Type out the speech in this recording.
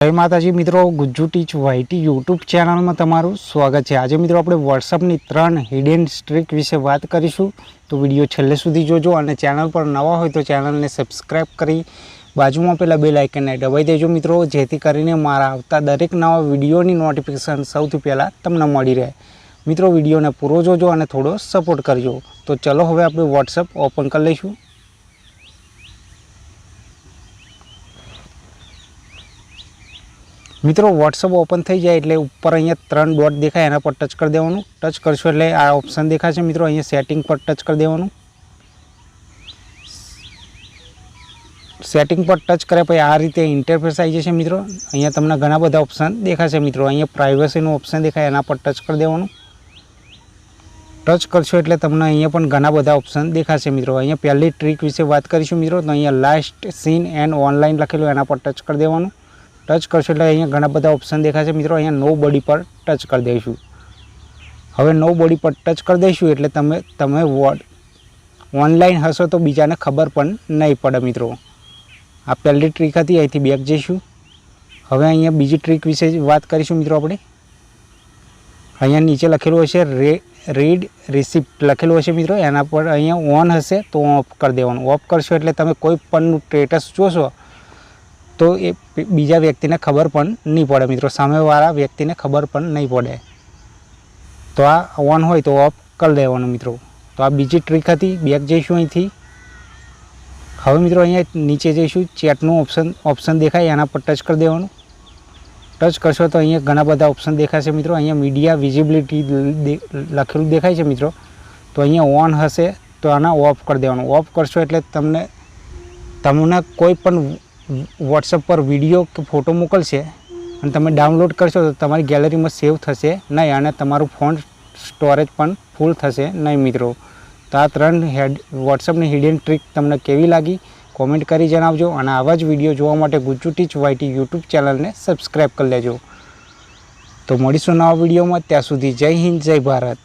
जय माताजी मित्रों, Gujju teach YT YouTube channel में तमारुं स्वागत है। आज मित्रों આપણે व्हाट्सएपની 3 हिडन ट्रिक विषे बात करीशुं, तो विडियो छेल्ले सुधी जोजो और चैनल पर नवा होय तो चैनल ने सब्सक्राइब करी बाजुमां पेला बेल आइकन ने दबाई देजो मित्रों, जेथी करीने मारा आवता दरेक नवा विडियोनी नोटिफिकेशन सौथी पहेला तमने मळी रहे। मित्रों विडियो ने पूरो जोजो और थोड़ो सपोर्ट करजो। तो चलो हवे आपणे व्हाट्सएप ओपन कर लईशुं। मित्रों व्हाट्सएप ओपन थी जाए एटले ऊपर अहीं 3 डॉट देखाय एना पर टच कर देवानुं। टच करशो एटले आ ऑप्शन देखाशे मित्रों, अहीं सेटिंग पर टच कर देवानुं। सेटिंग पर टच कर्या पछी आ रीते इंटरफेस आई जशे मित्रों। अहीं तमने घणा बधा ऑप्शन देखाशे मित्रों। अहीं प्राइवेसीनुं ऑप्शन देखाय एना पर टच कर देवानुं। टच करशो एटले तमने अहीं पण घणा बधा ऑप्शन देखाशे मित्रों। अहीं पहली ट्रिक विषे बात करीशुं मित्रों, तो अहीं लास्ट सीन एंड ऑनलाइन लखेलुं एना पर टच कर देवानुं। टच करशो एटले अहीं घणा बधा ऑप्शन देखाशे मित्रों। अहीं नो बॉडी पर टच कर दईशुं। हवे नो बॉडी पर टच कर दईशुं एटले तमे ऑनलाइन हशो तो बीजाने खबर पण नहीं पड़े मित्रों। आ पहली ट्रिक हती, अहींथी बेक जईशुं। हवे अहीं बीजी ट्रिक विषे बात करीशुं मित्रों। आपणे अहीं नीचे लखेलुं हशे रीड रिसिप्ट लखेलुं हशे मित्रों, एना पर अहीं ऑन हशे तो ऑफ कर देवानुं। ऑफ करशो एटले तमे कोई पण स्टेटस जोशो तो ये बीजा व्यक्ति ने खबर पण नहीं पड़े मित्रों, सामेवाळा व्यक्ति ने खबर पण नहीं पड़े। तो आ ऑन होय तो ऑफ कर देवानुं मित्रों। तो आ बीजी ट्रिक हती। बेक जईशुं अहींथी। हवे मित्रों अहीं नीचे जईशुं, चेटनुं ऑप्शन देखाय एना पर टच कर देवानुं। टच करशो तो अहीं घणा बधा ऑप्शन देखाशे मित्रों। अहीं मीडिया विजिबिलिटी लखेलुं देखाय छे मित्रों, तो अहीं ऑन हशे तो आना ऑफ कर देवानुं। ऑफ करशो एटले तमने कोई पण व्हाट्सएप पर विडियो के फोटो मोकलशे अने तमे डाउनलॉड करशो तो तमारी गैलरी में सेव थशे नहीं अने तमारुं फोन स्टोरेज पण फूल थशे नहीं मित्रों। तो आ 3 व्हाट्सएपनी हिडन ट्रिक तमने केवी लागी कॉमेंट करी जणावजो अने आवा ज विडियो जोवा माटे Gujju teach YT YouTube channel ने सब्सक्राइब कर लेजो। तो मळीशुं नवा विडियो में, त्यां सुधी जय हिंद जय भारत।